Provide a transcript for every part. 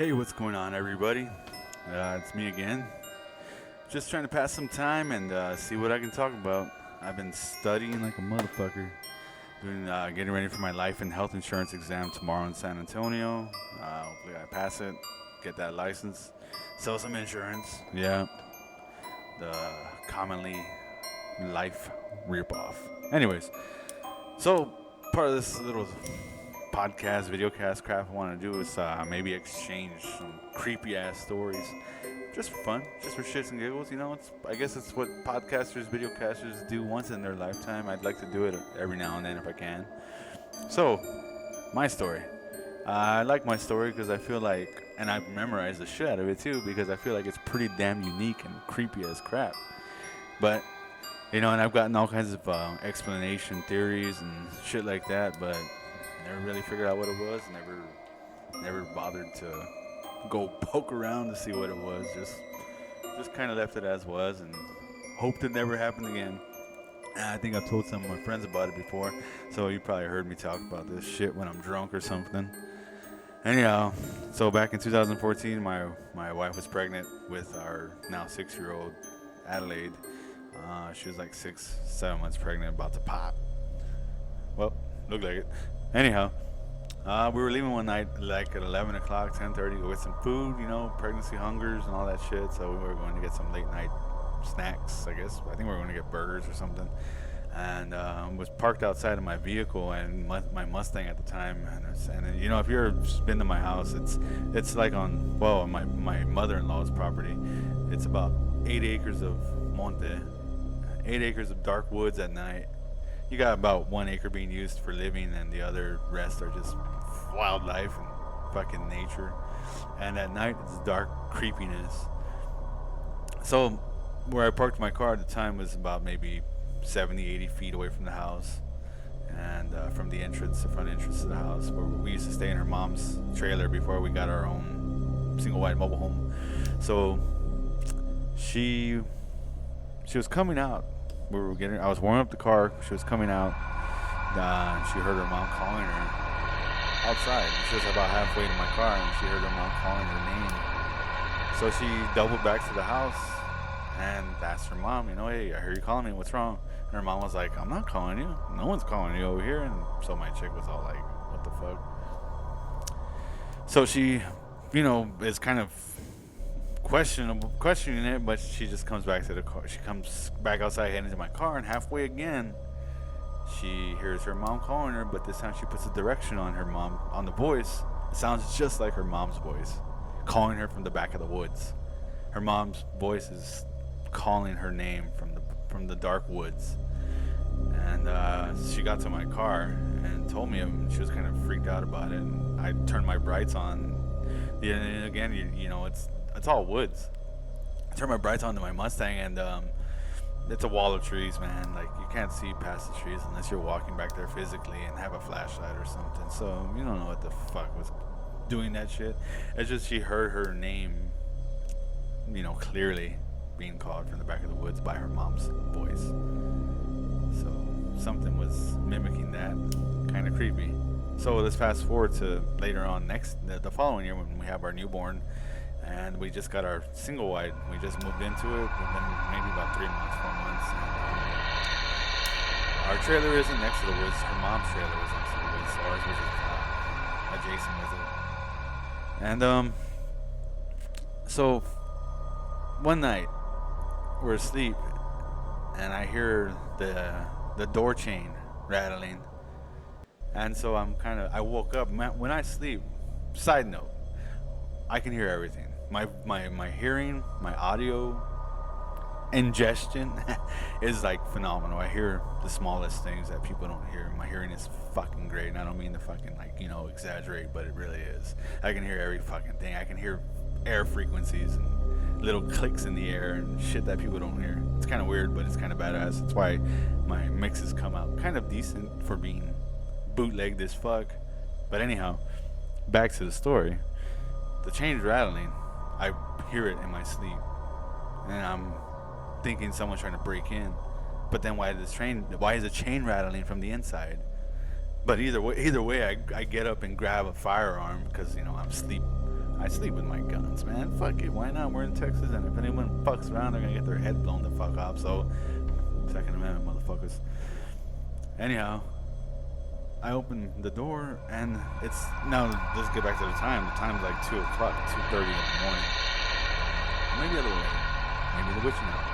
Hey, what's going on, everybody? It's me again. Just trying to pass some time and see what I can talk about. I've been studying like a motherfucker, getting ready for my life and health insurance exam tomorrow in San Antonio. Hopefully, I pass it, get that license, sell some insurance. Yeah, the commonly life ripoff. Anyways, so part of this little podcast, videocast crap I want to do is maybe exchange some creepy ass stories, just for fun, just for shits and giggles. You know, I guess it's what podcasters, videocasters do once in their lifetime. I'd like to do it every now and then if I can. So, my story. I like my story because I feel like, and I've memorized the shit out of it too because I feel like it's pretty damn unique and creepy as crap. But and I've gotten all kinds of explanation theories and shit like that, but never really figured out what it was. Never bothered to go poke around to see what it was. Just kind of left it as was and hoped it never happened again. And I think I've told some of my friends about it before, so you probably heard me talk about this shit when I'm drunk or something. Anyhow, so back in 2014, my wife was pregnant with our now 6-year-old Adelaide. She was like 7 months pregnant, about to pop. Well, looked like it. Anyhow, we were leaving one night like at 11 o'clock, 10:30, go get some food, pregnancy hungers and all that shit. So we were going to get some late night snacks, I guess. I think we were going to get burgers or something. And was parked outside of my vehicle and my Mustang at the time. And if you've been to my house, it's like on, my mother-in-law's property. It's about 8 acres of monte, 8 acres of dark woods at night. You got about 1 acre being used for living, and the other rest are just wildlife and fucking nature. And at night, it's dark creepiness. So, where I parked my car at the time was about maybe 70, 80 feet away from the house, and from the front entrance to the house, where we used to stay in her mom's trailer before we got our own single wide mobile home. So, she was coming out. I was warming up the car. She was coming out. She heard her mom calling her outside. She was about halfway to my car, and she heard her mom calling her name. So she doubled back to the house and asked her mom, hey, I heard you calling me. What's wrong? And her mom was like, I'm not calling you. No one's calling you over here. And so my chick was all like, what the fuck? So she, is kind of questioning it, but she just comes back to the car. She comes back outside, heading to my car, and halfway again, she hears her mom calling her, but this time she puts a direction on her mom, on the voice. It sounds just like her mom's voice, calling her from the back of the woods. Her mom's voice is calling her name from the dark woods. And she got to my car and told me, and she was kind of freaked out about it. And I turned my brights on. And again, it's all woods. I turned my brights on to my Mustang, and it's a wall of trees, man. Like, you can't see past the trees unless you're walking back there physically and have a flashlight or something. So you don't know what the fuck was doing that shit. It's just she heard her name, clearly being called from the back of the woods by her mom's voice. So something was mimicking that. Kind of creepy. So let's fast forward to later on the following year when we have our newborn. And we just got our single wide. We just moved into it within maybe about 3 months, 4 months. And our trailer isn't next to the woods. Her mom's trailer was next to the woods. So ours was adjacent with it. And so one night we're asleep, and I hear the door chain rattling. And so I woke up. When I sleep, side note, I can hear everything. My hearing, my audio ingestion is like phenomenal. I hear the smallest things that people don't hear. My hearing is fucking great, and I don't mean to fucking exaggerate, but it really is. I can hear every fucking thing. I can hear air frequencies and little clicks in the air and shit that people don't hear. It's kind of weird, but it's kind of badass. That's why my mixes come out kind of decent for being bootlegged as fuck. But anyhow, back to the story. The chain's rattling. I hear it in my sleep, and I'm thinking someone's trying to break in. But then why is the chain rattling from the inside? But either way, I get up and grab a firearm because I'm I sleep with my guns, man. Fuck it, why not? We're in Texas, and if anyone fucks around, they're gonna get their head blown the fuck off. So, Second Amendment, motherfuckers. Anyhow, I open the door, and it's now. Let's get back to the time. The time's like 2 o'clock, 2:30 in the morning. Maybe a little later. Maybe the witching hour,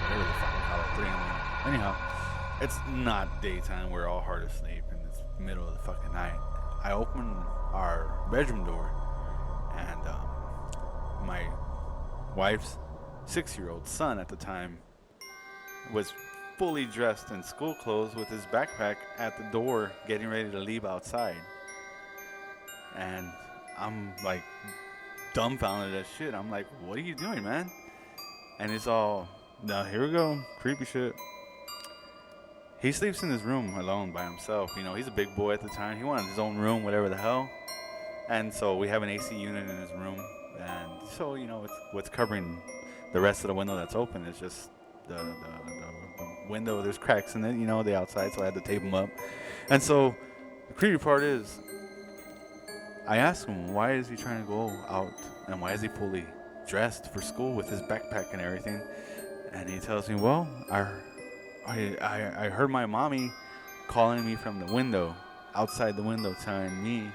whatever the fuck call it, 3 in the morning. Anyhow, it's not daytime. We're all hard asleep, and it's middle of the fucking night. I open our bedroom door, and my wife's 6-year-old son at the time was fully dressed in school clothes with his backpack at the door, getting ready to leave outside. And I'm like dumbfounded as shit. I'm like, what are you doing, man? And it's all, now here we go, creepy shit. He sleeps in his room alone by himself. You know, he's a big boy at the time. He wanted his own room, whatever the hell. And so we have an AC unit in his room. And so, you know, it's what's covering the rest of the window that's open is just the window. There's cracks in it, you know, the outside. So I had to tape them up. And so the creepy part is, I asked him, why is he trying to go out? And why is he fully dressed for school with his backpack and everything? And he tells me, well, I heard my mommy calling me from the window, outside the window, telling me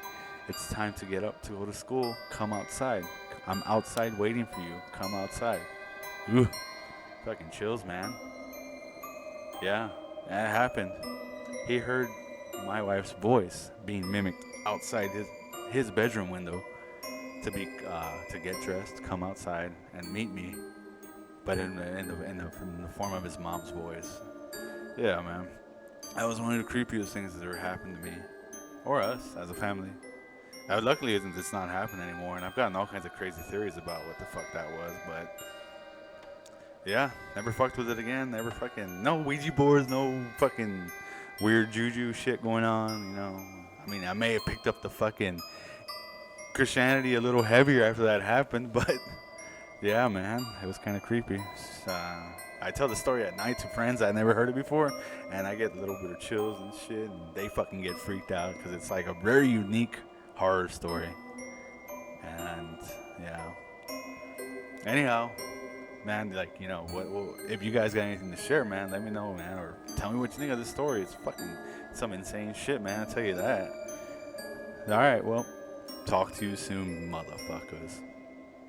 it's time to get up to go to school. Come outside. I'm outside waiting for you. Come outside. Ooh, fucking chills, man. Yeah, that happened. He heard my wife's voice being mimicked outside his bedroom window to get dressed, come outside, and meet me, but in the form of his mom's voice. Yeah, man. That was one of the creepiest things that ever happened to me, or us as a family. Luckily, it's not happening anymore, and I've gotten all kinds of crazy theories about what the fuck that was, but yeah, never fucked with it again. Never fucking, no Ouija boards, no fucking weird juju shit going on, you know. I mean, I may have picked up the fucking Christianity a little heavier after that happened, but yeah, man, it was kind of creepy. I tell the story at night to friends that never heard it before, and I get a little bit of chills and shit, and they fucking get freaked out because it's like a very unique horror story. And yeah. Anyhow, man, like, you know, if you guys got anything to share, man, let me know, man, or tell me what you think of this story. It's fucking some insane shit, man. I'll tell you that. All right, well, talk to you soon, motherfuckers.